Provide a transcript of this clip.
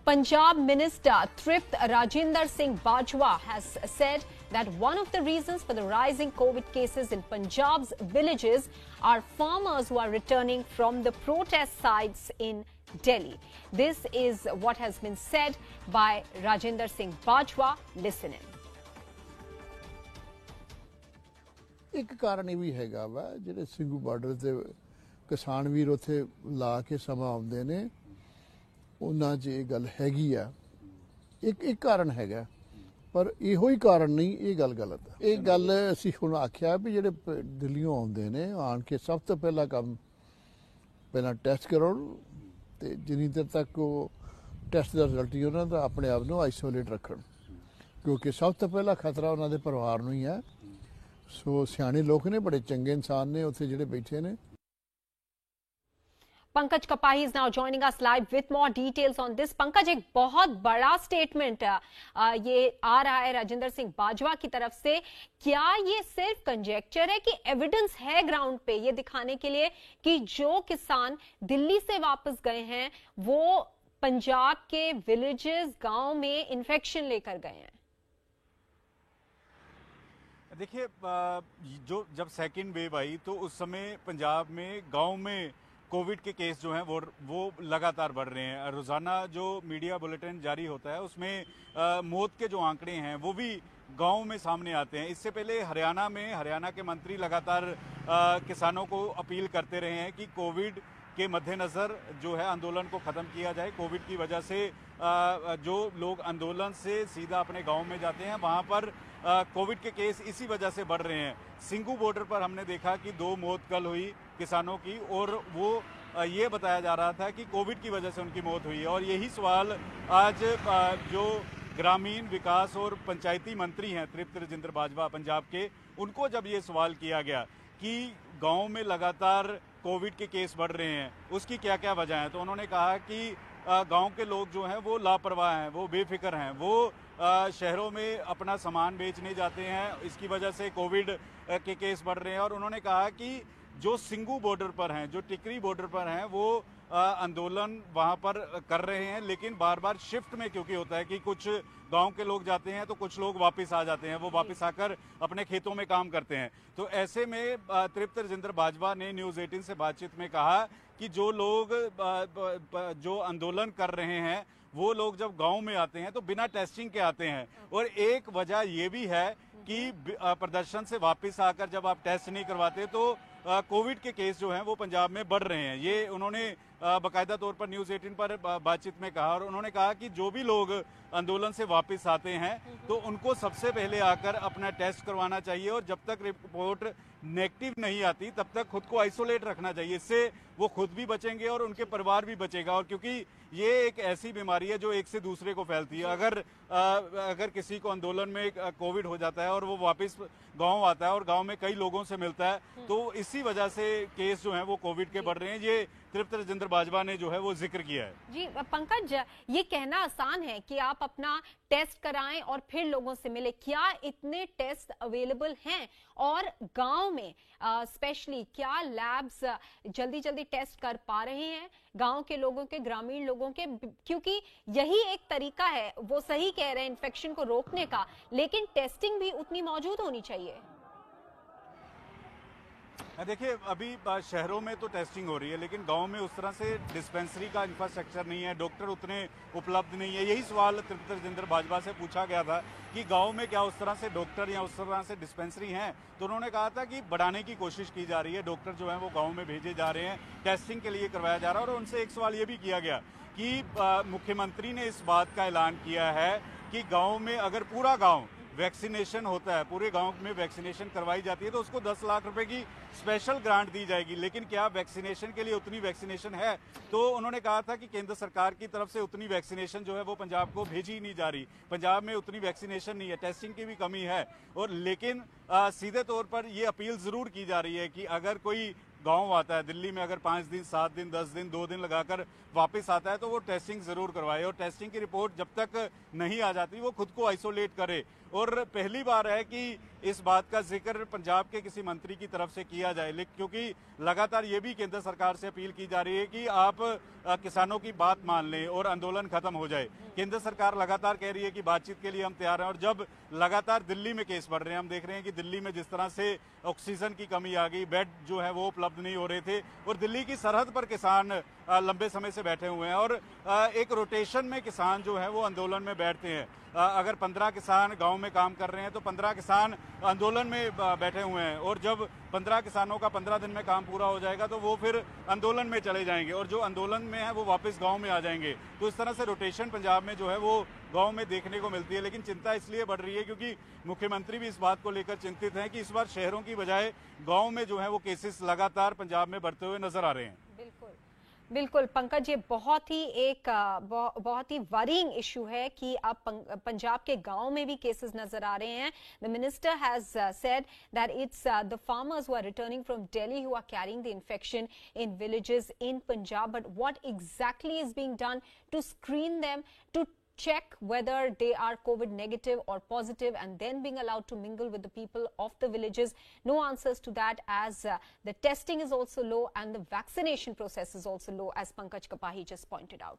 Punjab Minister Tript Rajinder Singh Bajwa has said that one of the reasons for the rising COVID cases in Punjab's villages are farmers who are returning from the protest sites in Delhi. This is what has been said by Rajinder Singh Bajwa. Listen in. एक कारण ये भी हैगा वा ਜਿਹੜੇ Singhu border ਤੇ ਕਿਸਾਨ ਵੀਰ ਉੱਥੇ ਲਾ ਕੇ ਸਮਾਂ ਆਉਂਦੇ ਨੇ ਉਹਨਾਂ 'ਚ ਇਹ ਗੱਲ ਹੈਗੀ ਆ ਇੱਕ ਕਾਰਨ ਹੈਗਾ ਪਰ ਇਹੋ ਹੀ ਕਾਰਨ ਨਹੀਂ ਇਹ ਗੱਲ ਗਲਤ ਹੈ ਇਹ ਗੱਲ ਅਸੀਂ ਹੁਣ ਆਖਿਆ ਵੀ ਜਿਹੜੇ ਦਿੱਲੀੋਂ ਆਉਂਦੇ ਨੇ ਆਣ ਕੇ ਸਭ ਤੋਂ ਪਹਿਲਾ ਕੰਮ ਪਹਿਲਾਂ ਟੈਸਟ ਕਰਾਉਣ ਤੇ ਜਿੰਨੀ ਦੇਰ ਤੱਕ ਉਹ ਟੈਸਟ ਦਾ ਰਿਜ਼ਲਟ ਹੀ ਉਹਨਾਂ ਦਾ ਆਪਣੇ ਆਪ ਨੂੰ ਆਈਸੋਲੇਟ ਰੱਖਣ ਕਿਉਂਕਿ ਸਭ ਤੋਂ ਪਹਿਲਾ ਖਤਰਾ ਉਹਨਾਂ ਦੇ ਪਰਿਵਾਰ ਨੂੰ ਹੀ ਹੈ सो सियाने लोग ने बड़े चंगे इंसान ने उत्थे जिहड़े बैठे ने Pankaj Kapahi is now joining us live with more details on this. Pankaj, एक बहुत बड़ा स्टेटमेंट ये आ रहा है राजिंदर सिंह बाजवा की तरफ से. क्या ये सिर्फ कंजेक्चर है कि एविडेंस है ग्राउंड पे ये दिखाने के लिए कि जो किसान दिल्ली से वापस गए हैं वो पंजाब के विलेजेस गांव में इन्फेक्शन लेकर गए हैं? देखिए, जो जब सेकेंड वेव आई तो उस समय पंजाब में गांव में कोविड के केस जो हैं वो लगातार बढ़ रहे हैं. रोजाना जो मीडिया बुलेटिन जारी होता है उसमें मौत के जो आंकड़े हैं वो भी गांव में सामने आते हैं. इससे पहले हरियाणा के मंत्री लगातार किसानों को अपील करते रहे हैं कि कोविड के मद्देनजर जो है आंदोलन को खत्म किया जाए. कोविड की वजह से जो लोग आंदोलन से सीधा अपने गांव में जाते हैं वहां पर कोविड के केस इसी वजह से बढ़ रहे हैं. सिंघू बॉर्डर पर हमने देखा कि 2 मौत कल हुई किसानों की और वो ये बताया जा रहा था कि कोविड की वजह से उनकी मौत हुई है. और यही सवाल आज जो ग्रामीण विकास और पंचायती मंत्री हैं तृप्त राजिंदर बाजवा पंजाब के, उनको जब ये सवाल किया गया कि गांव में लगातार कोविड के केस बढ़ रहे हैं उसकी क्या क्या वजह है, तो उन्होंने कहा कि गांव के लोग जो हैं वो लापरवाह हैं, वो बेफिक्र हैं, वो शहरों में अपना सामान बेचने जाते हैं. इसकी वजह से कोविड के केस बढ़ रहे हैं. और उन्होंने कहा कि जो सिंघू बॉर्डर पर हैं, जो टिकरी बॉर्डर पर हैं, वो आंदोलन वहां पर कर रहे हैं लेकिन बार बार शिफ्ट में क्योंकि होता है कि कुछ गांव के लोग जाते हैं तो कुछ लोग वापस आ जाते हैं, वो वापस आकर अपने खेतों में काम करते हैं. तो ऐसे में तृप्त राजिंदर बाजवा ने न्यूज़ 18 से बातचीत में कहा कि जो लोग जो आंदोलन कर रहे हैं वो लोग जब गांव में आते हैं तो बिना टेस्टिंग के आते हैं. और एक वजह ये भी है कि प्रदर्शन से वापस आकर जब आप टेस्ट नहीं करवाते तो कोविड के केस जो हैं वो पंजाब में बढ़ रहे हैं. ये उन्होंने बाकायदा तौर पर न्यूज़ 18 पर बातचीत में कहा. और उन्होंने कहा कि जो भी लोग आंदोलन से वापस आते हैं तो उनको सबसे पहले आकर अपना टेस्ट करवाना चाहिए और जब तक रिपोर्ट नेगेटिव नहीं आती तब तक खुद को आइसोलेट रखना चाहिए. इससे वो खुद भी बचेंगे और उनके परिवार भी बचेगा. और क्योंकि ये एक ऐसी बीमारी है जो एक से दूसरे को फैलती है. अगर किसी को आंदोलन में कोविड हो जाता है और वो वापस गांव आता है और गांव में कई लोगों से मिलता है तो इसी वजह से केस जो हैं वो कोविड के बढ़ रहे हैं. ये तृप्त राजिंदर बाजवा ने जो है वो जिक्र किया है. जी पंकज, ये कहना आसान है कि आप अपना टेस्ट कराएं और फिर लोगों से मिले. क्या इतने टेस्ट अवेलेबल हैं और गांव में स्पेशली क्या लैब्स जल्दी जल्दी टेस्ट कर पा रहे हैं गांव के लोगों के, ग्रामीण लोगों के? क्योंकि यही एक तरीका है, वो सही कह रहे हैं, इन्फेक्शन को रोकने का, लेकिन टेस्टिंग भी उतनी मौजूद होनी चाहिए. देखिए, अभी शहरों में तो टेस्टिंग हो रही है लेकिन गांव में उस तरह से डिस्पेंसरी का इंफ्रास्ट्रक्चर नहीं है, डॉक्टर उतने उपलब्ध नहीं है. यही सवाल तृप्त राजिंदर बाजवा से पूछा गया था कि गांव में क्या उस तरह से डॉक्टर या उस तरह से डिस्पेंसरी हैं, तो उन्होंने कहा था कि बढ़ाने की कोशिश की जा रही है. डॉक्टर जो है वो गाँव में भेजे जा रहे हैं, टेस्टिंग के लिए करवाया जा रहा है. और उनसे एक सवाल ये भी किया गया कि मुख्यमंत्री ने इस बात का ऐलान किया है कि गाँव में अगर पूरा गाँव वैक्सीनेशन होता है, पूरे गांव में वैक्सीनेशन करवाई जाती है तो उसको 10 लाख रुपए की स्पेशल ग्रांट दी जाएगी. लेकिन क्या वैक्सीनेशन के लिए उतनी वैक्सीनेशन है? तो उन्होंने कहा था कि केंद्र सरकार की तरफ से उतनी वैक्सीनेशन जो है वो पंजाब को भेजी ही नहीं जा रही. पंजाब में उतनी वैक्सीनेशन नहीं है, टेस्टिंग की भी कमी है. और लेकिन सीधे तौर पर ये अपील जरूर की जा रही है कि अगर कोई गांव आता है दिल्ली में, अगर 5 दिन 7 दिन 10 दिन 2 दिन लगाकर वापस आता है तो वो टेस्टिंग जरूर करवाए. और टेस्टिंग की रिपोर्ट जब तक नहीं आ जाती वो खुद को आइसोलेट करे. और पहली बार है कि इस बात का जिक्र पंजाब के किसी मंत्री की तरफ से किया जाए, क्योंकि लगातार ये भी केंद्र सरकार से अपील की जा रही है कि आप किसानों की बात मान लें और आंदोलन खत्म हो जाए। केंद्र सरकार लगातार कह रही है कि बातचीत के लिए हम तैयार हैं, और जब लगातार दिल्ली में केस बढ़ रहे हैं, हम देख रहे हैं कि दिल्ली में जिस तरह से ऑक्सीजन की कमी आ गई, बेड जो है वो उपलब्ध नहीं हो रहे थे, और दिल्ली की सरहद पर किसान लंबे समय से बैठे हुए हैं, और एक रोटेशन में किसान जो है वो आंदोलन में बैठते हैं। अगर 15 किसान गांव में काम कर रहे हैं तो 15 किसान आंदोलन में बैठे हुए हैं, और जब 15 किसानों का 15 दिन में काम पूरा हो जाएगा तो वो फिर आंदोलन में चले जाएंगे, और जो आंदोलन में है वो वापस गांव में आ जाएंगे। तो इस तरह से रोटेशन पंजाब में जो है वो गांव में देखने को मिलती है। लेकिन चिंता इसलिए बढ़ रही है क्योंकि मुख्यमंत्री भी इस बात को लेकर चिंतित हैं कि इस बार शहरों की बजाय गांव में जो है वो केसेस लगातार पंजाब में बढ़ते हुए नजर आ रहे हैं। बिल्कुल पंकज, ये बहुत ही वरीइंग इशू है कि अब पंजाब के गांव में भी केसेस नजर आ रहे हैं। The minister has said that it's the farmers who are returning from Delhi who are carrying the infection in villages in Punjab, but what exactly is being done to screen them, to check whether they are COVID negative or positive, and then being allowed to mingle with the people of the villages? No answers to that, as the testing is also low and the vaccination process is also low, as Pankaj Kapahi just pointed out.